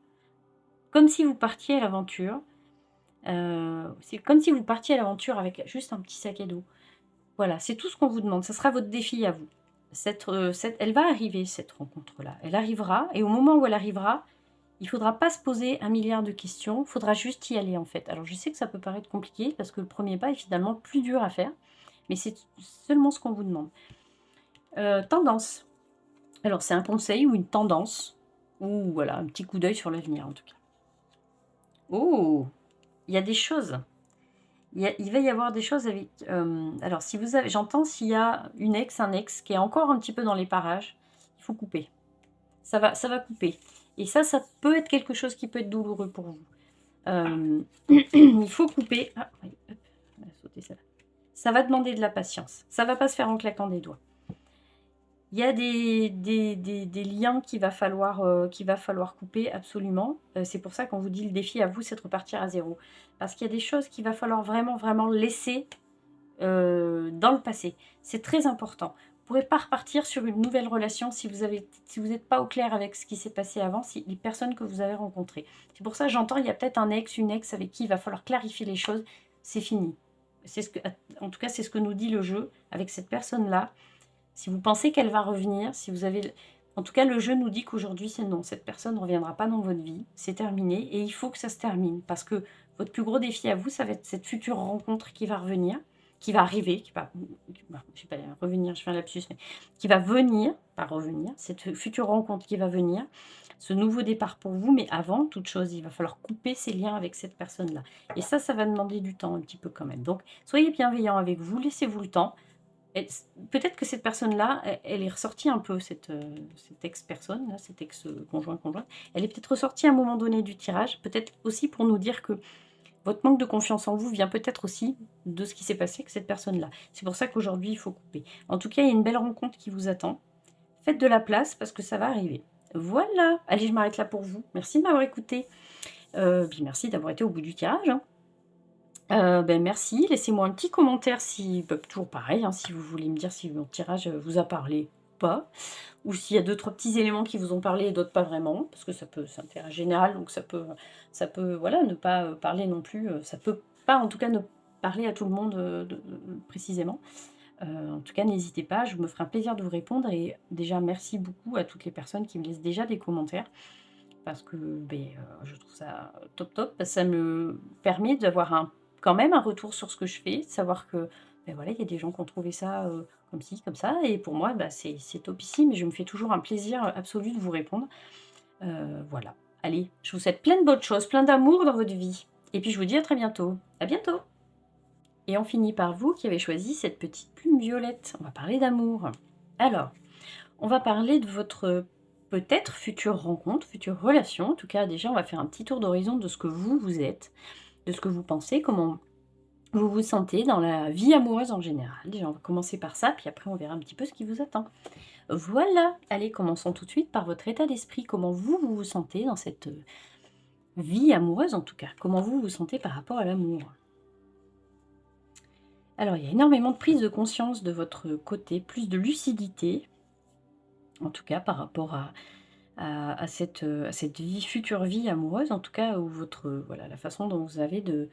Comme si vous partiez à l'aventure, c'est comme si vous partiez à l'aventure avec juste un petit sac à dos. Voilà, c'est tout ce qu'on vous demande, ça sera votre défi à vous. Elle va arriver cette rencontre-là, elle arrivera, et au moment où elle arrivera, il ne faudra pas se poser un milliard de questions, il faudra juste y aller en fait. Alors je sais que ça peut paraître compliqué parce que le premier pas est finalement plus dur à faire, mais c'est seulement ce qu'on vous demande. Tendance. Alors c'est un conseil ou une tendance, ou voilà, un petit coup d'œil sur l'avenir en tout cas. Oh! Il y a des choses. Il va y avoir des choses avec, alors si vous avez, j'entends s'il y a une ex, un ex qui est encore un petit peu dans les parages, il faut couper. Ça va couper, et ça peut être quelque chose qui peut être douloureux pour vous. Il faut couper. Ah oui, hop, on va sauter ça. Ça va demander de la patience. Ça va pas se faire en claquant des doigts. Il y a des liens qu'il va falloir couper absolument. C'est pour ça qu'on vous dit le défi à vous, c'est de repartir à zéro. Parce qu'il y a des choses qu'il va falloir vraiment, vraiment laisser dans le passé. C'est très important. Vous ne pourrez pas repartir sur une nouvelle relation si vous n'êtes pas au clair avec ce qui s'est passé avant, si les personnes que vous avez rencontrées. C'est pour ça que j'entends, il y a peut-être un ex, une ex avec qui il va falloir clarifier les choses. C'est fini. En tout cas, c'est ce que nous dit le jeu avec cette personne-là. Si vous pensez qu'elle va revenir, si vous avez... En tout cas, le jeu nous dit qu'aujourd'hui, c'est non. Cette personne ne reviendra pas dans votre vie. C'est terminé et il faut que ça se termine. Parce que votre plus gros défi à vous, ça va être cette future rencontre qui va revenir, qui va arriver, je vais pas revenir, je fais un lapsus, mais qui va venir, pas revenir, cette future rencontre qui va venir, ce nouveau départ pour vous. Mais avant toute chose, il va falloir couper ses liens avec cette personne-là. Et ça va demander du temps un petit peu quand même. Donc, soyez bienveillants avec vous, laissez-vous le temps. Peut-être que cette personne-là, elle est ressortie un peu, cette ex-personne, là, cette ex-conjoint-conjointe. Elle est peut-être ressortie à un moment donné du tirage, peut-être aussi pour nous dire que votre manque de confiance en vous vient peut-être aussi de ce qui s'est passé avec cette personne-là. C'est pour ça qu'aujourd'hui, il faut couper. En tout cas, il y a une belle rencontre qui vous attend. Faites de la place parce que ça va arriver. Voilà. Allez, je m'arrête là pour vous. Merci de m'avoir écouté. Puis merci d'avoir été au bout du tirage, hein. Merci, laissez-moi un petit commentaire si, toujours pareil, hein, si vous voulez me dire si mon tirage vous a parlé ou pas, ou s'il y a 2-3 petits éléments qui vous ont parlé et d'autres pas vraiment, parce que c'est intérêt général, donc ça peut voilà, ne pas parler non plus, ça peut pas en tout cas ne parler à tout le monde, précisément. En tout cas, n'hésitez pas, je me ferai un plaisir de vous répondre et déjà merci beaucoup à toutes les personnes qui me laissent déjà des commentaires parce que, je trouve ça top, top. Ça me permet d'avoir quand même un retour sur ce que je fais, de savoir que, voilà, il y a des gens qui ont trouvé ça, comme ci, comme ça et pour moi, c'est topissime et je me fais toujours un plaisir, absolu de vous répondre. Voilà. Allez, je vous souhaite plein de bonnes choses, plein d'amour dans votre vie et puis je vous dis à très bientôt. À bientôt! Et on finit par vous qui avez choisi cette petite plume violette. On va parler d'amour. Alors, on va parler de votre peut-être future rencontre, future relation. En tout cas, déjà, on va faire un petit tour d'horizon de ce que vous êtes, de ce que vous pensez, comment vous vous sentez dans la vie amoureuse en général. Déjà, on va commencer par ça, puis après, on verra un petit peu ce qui vous attend. Voilà, allez, commençons tout de suite par votre état d'esprit. Comment vous vous sentez dans cette vie amoureuse, en tout cas. Comment vous vous sentez par rapport à l'amour. Alors, il y a énormément de prise de conscience de votre côté, plus de lucidité, en tout cas par rapport à cette future vie amoureuse, en tout cas, ou voilà, la façon dont vous avez de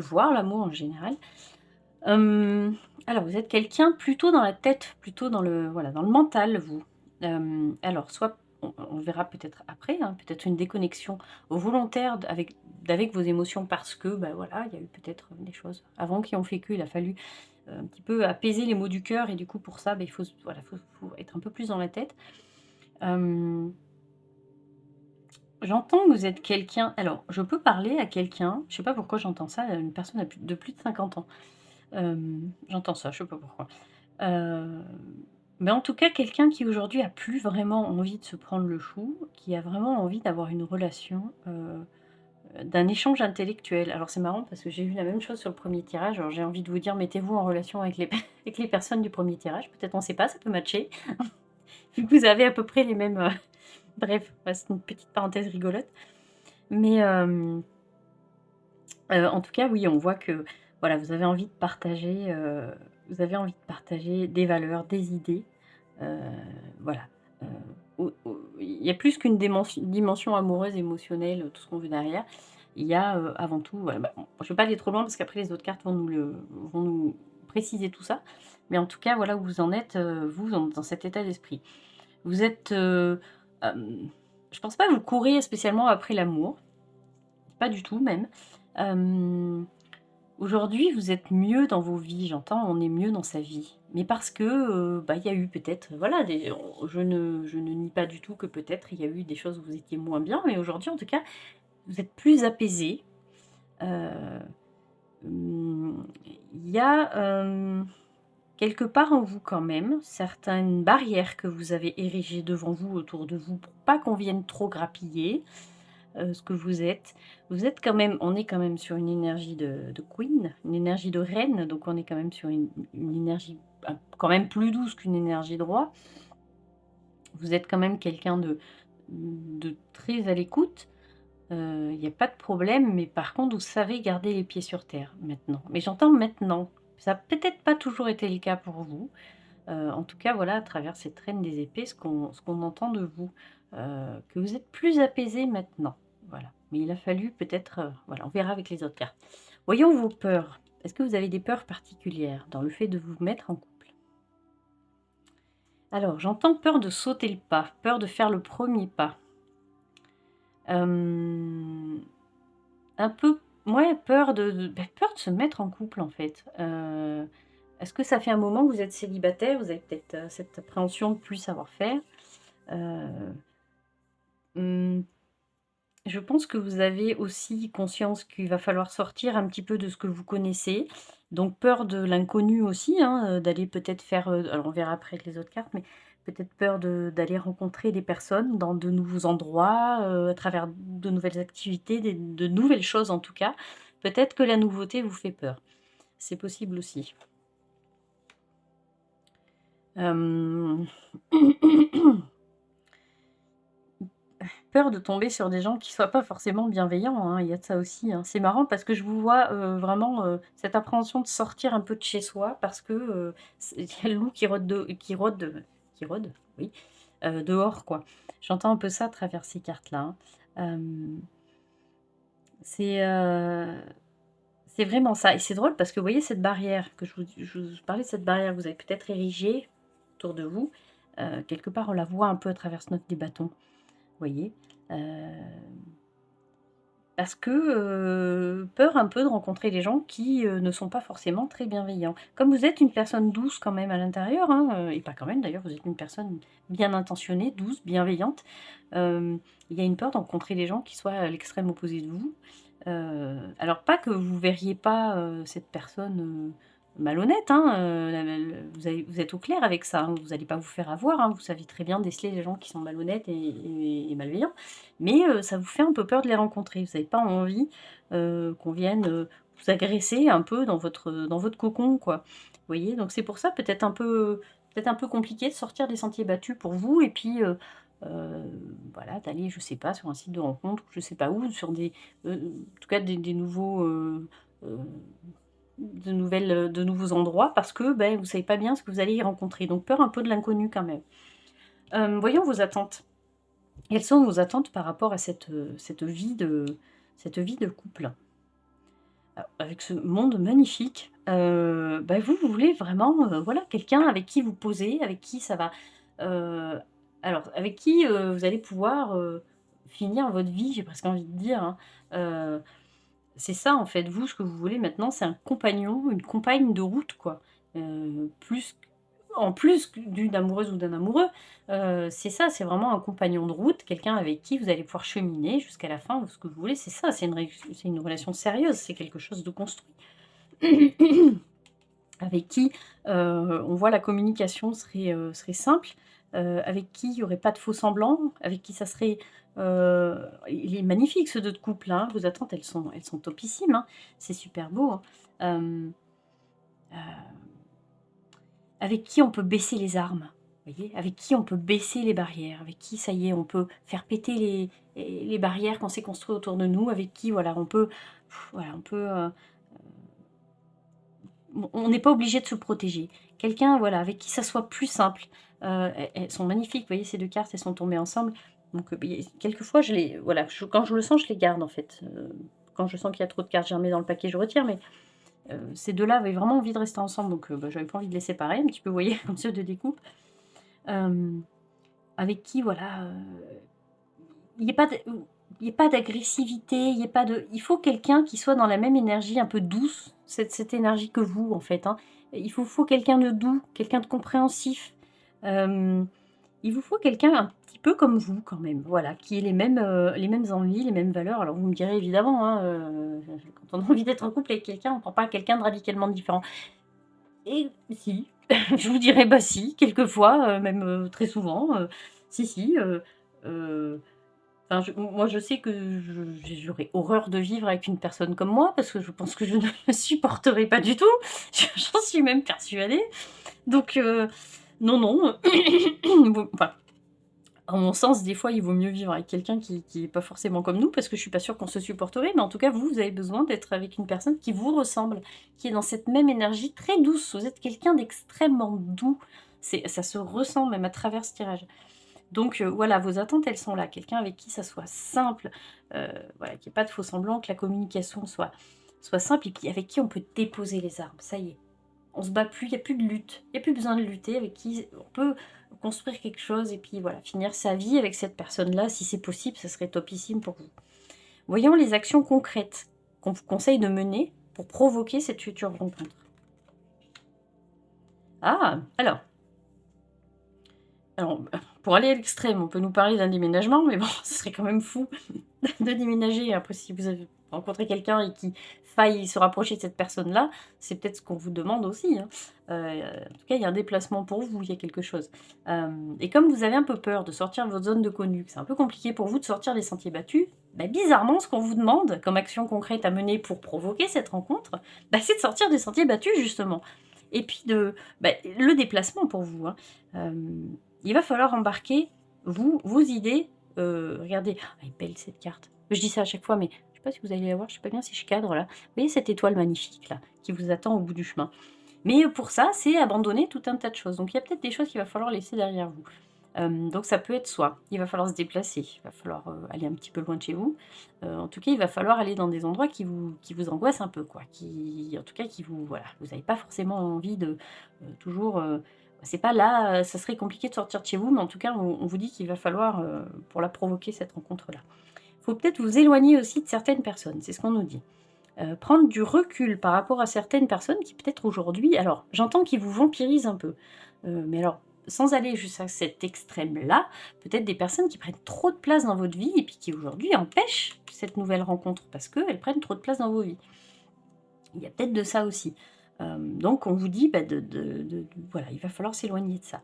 voir l'amour en général. Alors, vous êtes quelqu'un plutôt dans la tête, plutôt dans voilà, dans le mental, vous. Alors, soit, on verra peut-être après, hein, peut-être une déconnexion volontaire avec vos émotions parce que, voilà, il y a eu peut-être des choses avant qui ont fait qu'il a fallu un petit peu apaiser les maux du cœur et du coup, pour ça, il faut, voilà, faut être un peu plus dans la tête. J'entends que vous êtes quelqu'un. Alors, je peux parler à quelqu'un, je sais pas pourquoi j'entends ça, à une personne de plus de 50 ans. J'entends ça, je sais pas pourquoi. Mais en tout cas, quelqu'un qui aujourd'hui a plus vraiment envie de se prendre le chou, qui a vraiment envie d'avoir une relation, d'un échange intellectuel. Alors c'est marrant parce que j'ai vu la même chose sur le premier tirage. Alors j'ai envie de vous dire, mettez-vous en relation avec les avec les personnes du premier tirage. Peut-être on sait pas, ça peut matcher. Vu que vous avez à peu près les mêmes, bref, c'est une petite parenthèse rigolote. Mais, en tout cas, oui, on voit que, voilà, vous avez envie de partager, des valeurs, des idées. Voilà, il y a plus qu'une dimension amoureuse, émotionnelle, tout ce qu'on veut derrière. Il y a, avant tout, voilà, je ne vais pas aller trop loin parce qu'après les autres cartes vont nous préciser tout ça. Mais en tout cas, voilà où vous en êtes, vous, dans cet état d'esprit. Vous êtes, je pense pas que vous courez spécialement après l'amour, pas du tout même. Aujourd'hui, vous êtes mieux dans vos vies, j'entends, on est mieux dans sa vie. Mais parce que, il y a eu peut-être, voilà, je ne nie pas du tout que peut-être il y a eu des choses où vous étiez moins bien, mais aujourd'hui, en tout cas, vous êtes plus apaisé. Il y a, quelque part en vous quand même, certaines barrières que vous avez érigées devant vous, autour de vous, pour pas qu'on vienne trop grappiller. Ce que vous êtes. Vous êtes quand même On est quand même sur une énergie de queen, une énergie de reine, donc on est quand même sur une énergie, quand même plus douce qu'une énergie de roi. Vous êtes quand même quelqu'un de très à l'écoute, il y a pas de problème, mais par contre, vous savez garder les pieds sur terre, maintenant. Mais j'entends maintenant. Ça a peut-être pas toujours été le cas pour vous. En tout cas, voilà, à travers cette reine des épées, ce qu'on entend de vous, que vous êtes plus apaisé maintenant, voilà. Mais il a fallu peut-être, voilà, on verra avec les autres cartes. Voyons vos peurs. Est-ce que vous avez des peurs particulières dans le fait de vous mettre en couple? Alors, j'entends peur de sauter le pas, peur de faire le premier pas. Un peu, ouais, peur de se mettre en couple, en fait. Est-ce que ça fait un moment que vous êtes célibataire? Vous avez peut-être, cette appréhension de plus savoir faire. Heu, mmh, je pense que vous avez aussi conscience qu'il va falloir sortir un petit peu de ce que vous connaissez. Donc peur de l'inconnu aussi, hein, d'aller peut-être faire, alors on verra après avec les autres cartes, mais peut-être peur d'aller rencontrer des personnes dans de nouveaux endroits, à travers de nouvelles activités, de nouvelles choses en tout cas. Peut-être que la nouveauté vous fait peur. C'est possible aussi. Hem Peur de tomber sur des gens qui soient pas forcément bienveillants, hein, il y a de ça aussi, hein. C'est marrant parce que je vous vois, vraiment, cette appréhension de sortir un peu de chez soi parce que, il y a le loup qui rôde, oui, dehors, quoi. J'entends un peu ça à travers ces cartes-là, hein. C'est, C'est vraiment ça et c'est drôle parce que vous voyez cette barrière que je vous parlais de cette barrière que vous avez peut-être érigée autour de vous, quelque part on la voit un peu à travers ce 9 des bâtons, vous voyez? Heu, Parce que, peur un peu de rencontrer des gens qui, ne sont pas forcément très bienveillants. Comme vous êtes une personne douce quand même à l'intérieur, hein, et pas quand même d'ailleurs, vous êtes une personne bien intentionnée, douce, bienveillante, il y a une peur de rencontrer des gens qui soient à l'extrême opposé de vous. Alors pas que vous verriez pas, cette personne, malhonnête, hein, vous êtes au clair avec ça, hein, vous n'allez pas vous faire avoir, hein, vous savez très bien déceler les gens qui sont malhonnêtes et malveillants. Mais ça vous fait un peu peur de les rencontrer. Vous n'avez pas envie, qu'on vienne, vous agresser un peu dans votre cocon, quoi. Vous voyez? Donc c'est pour ça peut-être un peu compliqué de sortir des sentiers battus pour vous et puis, heu, voilà, d'aller, je sais pas, sur un site de rencontre, je sais pas où, sur des, en tout cas des nouveaux, heu, de nouveaux endroits parce que, beh, vous savez pas bien ce que vous allez y rencontrer. Donc peur un peu de l'inconnu quand même. Voyons vos attentes. Quelles sont vos attentes par rapport à cette vie de couple? Avec ce monde magnifique, bah, vous voulez vraiment, voilà, quelqu'un avec qui vous posez, avec qui ça va, heu, alors avec qui, vous allez pouvoir, finir votre vie, j'ai presque envie de dire, hein. Heu, c'est ça en fait, vous, ce que vous voulez maintenant, c'est un compagnon, une compagne de route quoi. Plus En plus d'une amoureuse ou d'un amoureux, c'est ça, c'est vraiment un compagnon de route, quelqu'un avec qui vous allez pouvoir cheminer jusqu'à la fin, ce que vous voulez, c'est ça, c'est une relation sérieuse, c'est quelque chose de construit. Avec qui, on voit la communication serait simple, avec qui il y aurait pas de faux semblants, avec qui ça serait, il est magnifique ce 2 de couple, hein, vos attentes elles sont topissimes, hein, c'est super beau, hein. Hem, heu Avec qui on peut baisser les armes, vous voyez? Avec qui on peut baisser les barrières, avec qui ça y est, on peut faire péter les barrières qu'on s'est construit autour de nous, avec qui voilà, on peut voilà, on peut, on n'est pas obligé de se protéger. Quelqu'un, voilà, avec qui ça soit plus simple. Elles sont magnifiques, vous voyez ces 2 cartes, elles sont tombées ensemble. Donc, beh, quelquefois je les voilà, quand je le sens, je les garde en fait. Quand je sens qu'il y a trop de cartes, je les remets dans le paquet, je retire, mais ces 2 là avaient vraiment envie de rester ensemble, donc bah, j'avais pas envie de les séparer un petit peu, vous voyez? Comme ceux de découpe. Hem, Avec qui voilà, il y ait pas de il y ait pas d'agressivité, il faut quelqu'un qui soit dans la même énergie un peu douce, cette énergie que vous en fait, hein. Il faut quelqu'un de doux, quelqu'un de compréhensif. Hem, il vous faut quelqu'un un petit peu comme vous quand même, voilà, qui ait les mêmes envies, les mêmes valeurs. Alors vous me direz évidemment, hein, quand on a envie d'être en couple avec quelqu'un, on prend pas quelqu'un de radicalement différent. Et si, je vous dirais, bah si, quelquefois, même, très souvent, si, si, heu, enfin moi je sais que j'aurais horreur de vivre avec une personne comme moi parce que je pense que je ne le supporterai pas du tout. J'en suis même persuadée. Donc non, non, enfin à mon sens, des fois, il vaut mieux vivre avec quelqu'un qui est pas forcément comme nous, parce que je suis pas sûre qu'on se supporterait, mais en tout cas, vous avez besoin d'être avec une personne qui vous ressemble, qui est dans cette même énergie très douce. Vous êtes quelqu'un d'extrêmement doux. Ça se ressent même à travers ce tirage. Donc voilà, vos attentes, elles sont là. Quelqu'un avec qui ça soit simple, voilà, qu'il y ait pas de faux semblants, que la communication soit simple et puis avec qui on peut déposer les armes. Ça y est. On se bat plus, il y a plus de lutte, il y a plus besoin de lutter, avec qui on peut construire quelque chose et puis voilà, finir sa vie avec cette personne-là, si c'est possible, ça serait topissime pour vous. Voyons les actions concrètes qu'on vous conseille de mener pour provoquer cette future rencontre. Ah! Alors, pour aller à l'extrême, on peut nous parler d'un déménagement, mais bon, ce serait quand même fou de déménager. Après, si vous avez rencontré quelqu'un et qui faille se rapprocher de cette personne-là, c'est peut-être ce qu'on vous demande aussi, hein. En tout cas, il y a un déplacement pour vous, il y a quelque chose. Et comme vous avez un peu peur de sortir de votre zone de connu, que c'est un peu compliqué pour vous de sortir des sentiers battus, bah, bizarrement, ce qu'on vous demande comme action concrète à mener pour provoquer cette rencontre, bah, c'est de sortir des sentiers battus, justement. Et puis le déplacement pour vous, hein. Il va falloir embarquer vos idées, regardez, ah, elle est belle cette carte. Je dis ça à chaque fois, mais je sais pas si vous allez la voir, je sais pas bien si je cadre là. Vous voyez cette étoile magnifique là, qui vous attend au bout du chemin? Mais pour ça, c'est abandonner tout un tas de choses. Donc il y a peut-être des choses qu'il va falloir laisser derrière vous. Donc ça peut être soit il va falloir se déplacer, il va falloir, aller un petit peu loin de chez vous. En tout cas, il va falloir aller dans des endroits qui vous angoissent un peu quoi, qui en tout cas qui vous voilà, vous n'avez pas forcément envie de, toujours, c'est pas là, ça serait compliqué de sortir de chez vous, mais en tout cas, on vous dit qu'il va falloir, pour la provoquer cette rencontre-là. Il faut peut-être vous éloigner aussi de certaines personnes, c'est ce qu'on nous dit. Prendre du recul par rapport à certaines personnes qui peut-être aujourd'hui alors j'entends qu'ils vous vampirisent un peu, mais alors sans aller jusqu'à cet extrême-là, peut-être des personnes qui prennent trop de place dans votre vie et puis qui aujourd'hui empêchent cette nouvelle rencontre parce qu'elles prennent trop de place dans vos vies. Il y a peut-être de ça aussi. Donc on vous dit, bah, voilà, il va falloir s'éloigner de ça.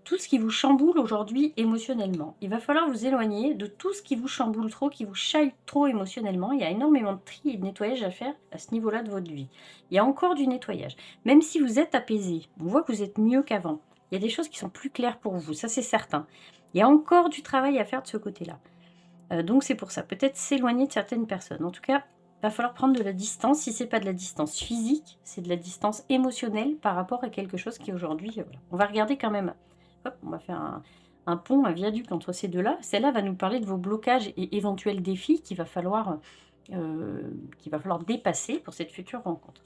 Tout ce qui vous chamboule aujourd'hui émotionnellement. Il va falloir vous éloigner de tout ce qui vous chamboule trop, qui vous chahute trop émotionnellement. Il y a énormément de tri et de nettoyage à faire à ce niveau-là de votre vie. Il y a encore du nettoyage. Même si vous êtes apaisé, on voit que vous êtes mieux qu'avant. Il y a des choses qui sont plus claires pour vous, ça c'est certain. Il y a encore du travail à faire de ce côté-là. Donc c'est pour ça, peut-être s'éloigner de certaines personnes. En tout cas, il va falloir prendre de la distance. Si c'est pas de la distance physique, c'est de la distance émotionnelle par rapport à quelque chose qui aujourd'hui, voilà. On va regarder quand même, hop, on va faire un pont, un viaduc entre ces deux-là. Celle-là va nous parler de vos blocages et éventuels défis qu'il va falloir dépasser pour cette future rencontre.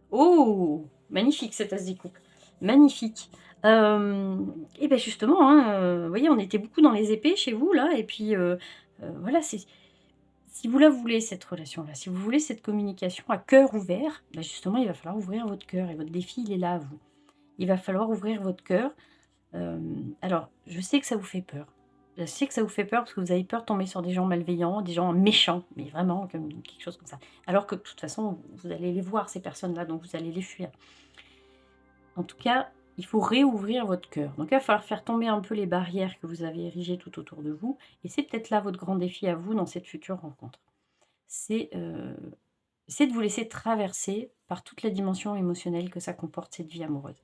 Oh, magnifique cette as des coupes, magnifique. Et bien justement, hein, vous voyez, on était beaucoup dans les épées chez vous là, et puis voilà, si vous la voulez cette relation-là, si vous voulez cette communication à cœur ouvert, bah justement, il va falloir ouvrir votre cœur et votre défi, il est là à vous. Il va falloir ouvrir votre cœur. Alors, je sais que ça vous fait peur. Je sais que ça vous fait peur parce que vous avez peur de tomber sur des gens malveillants, des gens méchants, mais vraiment comme quelque chose comme ça. Alors que de toute façon, vous allez les voir ces personnes-là, donc vous allez les fuir. En tout cas, il faut réouvrir votre cœur. Donc il va falloir faire tomber un peu les barrières que vous avez érigées tout autour de vous. Et c'est peut-être là votre grand défi à vous dans cette future rencontre. C'est de vous laisser traverser par toute la dimension émotionnelle que ça comporte, cette vie amoureuse.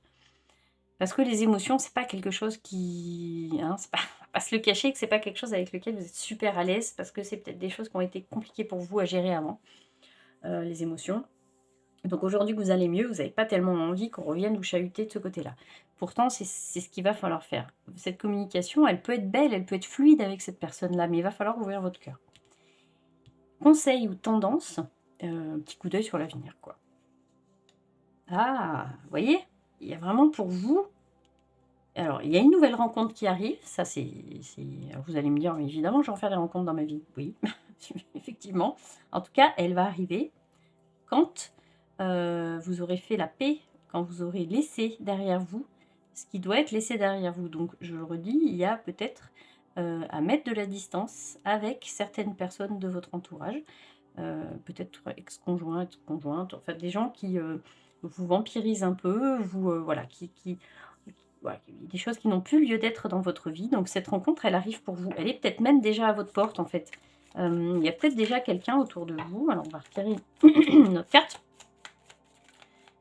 Parce que les émotions, c'est pas quelque chose qui... Hein, c'est pas, on va pas se le cacher que c'est pas quelque chose avec lequel vous êtes super à l'aise, parce que c'est peut-être des choses qui ont été compliquées pour vous à gérer avant, les émotions. Donc aujourd'hui que vous allez mieux, vous n'avez pas tellement envie qu'on revienne vous chahuter de ce côté-là. Pourtant, c'est ce qu'il va falloir faire. Cette communication, elle peut être belle, elle peut être fluide avec cette personne-là, mais il va falloir ouvrir votre cœur. Conseil ou tendance, petit coup d'œil sur l'avenir, quoi. Ah, vous voyez, il y a vraiment pour vous... Alors, il y a une nouvelle rencontre qui arrive, ça alors, vous allez me dire, mais évidemment, j'en fais des rencontres dans ma vie. Oui, effectivement. En tout cas, elle va arriver quand vous aurez fait la paix, quand vous aurez laissé derrière vous ce qui doit être laissé derrière vous. Donc, je le redis, il y a peut-être à mettre de la distance avec certaines personnes de votre entourage, peut-être ex-conjoints, conjointes, en fait, des gens qui vous vampirisent un peu, voilà, voilà, des choses qui n'ont plus lieu d'être dans votre vie. Donc, cette rencontre, elle arrive pour vous. Elle est peut-être même déjà à votre porte, en fait. Il y a peut-être déjà quelqu'un autour de vous. Alors, on va retirer notre carte.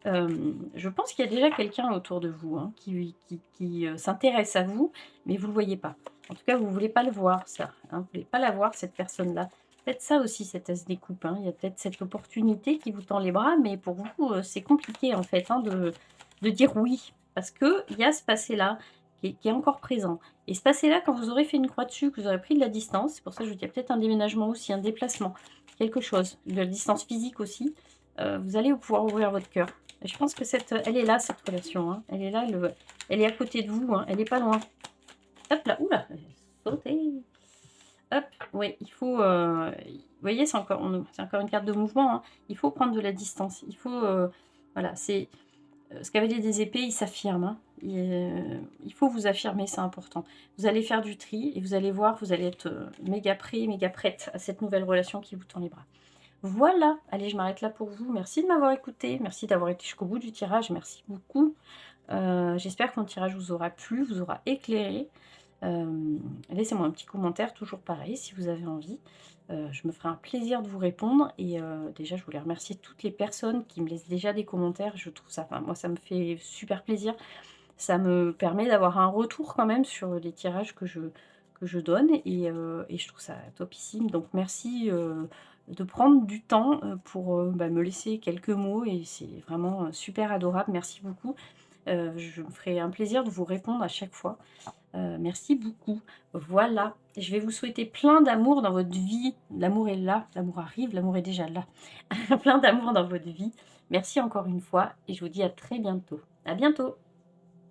Je pense qu'il y a déjà quelqu'un autour de vous, hein, qui s'intéresse à vous, mais vous ne le voyez pas. En tout cas, vous ne voulez pas le voir, ça. Hein, vous ne voulez pas la voir, cette personne-là. Peut-être ça aussi, cette as des coupes. Hein. Il y a peut-être cette opportunité qui vous tend les bras, mais pour vous, c'est compliqué, en fait, hein, de dire oui. Parce qu'il y a ce passé-là qui est encore présent. Et ce passé-là, quand vous aurez fait une croix dessus, que vous aurez pris de la distance, c'est pour ça que je vous dis, il y a peut-être un déménagement aussi, un déplacement, quelque chose, de la distance physique aussi, vous allez pouvoir ouvrir votre cœur. Je pense que elle est là, cette relation. Hein. Elle est là, elle est à côté de vous. Hein. Elle n'est pas loin. Hop là, oula, sauter. Hop, oui, il faut... vous voyez, c'est encore une carte de mouvement. Hein. Il faut prendre de la distance. Il faut... voilà, c'est... ce cavalier des épées, il s'affirme. Hein. Il faut vous affirmer, c'est important. Vous allez faire du tri et vous allez voir, vous allez être méga prêt, méga prête à cette nouvelle relation qui vous tend les bras. Voilà, allez, je m'arrête là pour vous. Merci de m'avoir écouté, merci d'avoir été jusqu'au bout du tirage, merci beaucoup. J'espère que mon tirage vous aura plu, vous aura éclairé. Laissez-moi un petit commentaire, toujours pareil, si vous avez envie. Je me ferai un plaisir de vous répondre. Et déjà, je voulais remercier toutes les personnes qui me laissent déjà des commentaires. Je trouve ça, enfin, moi, ça me fait super plaisir. Ça me permet d'avoir un retour quand même sur les tirages que je donne. Et je trouve ça topissime. Donc, merci de prendre du temps pour me laisser quelques mots. Et c'est vraiment super adorable. Merci beaucoup. Je me ferai un plaisir de vous répondre à chaque fois. Merci beaucoup. Voilà, je vais vous souhaiter plein d'amour dans votre vie. L'amour est là, l'amour arrive, l'amour est déjà là. Plein d'amour dans votre vie. Merci encore une fois et je vous dis à très bientôt. À bientôt.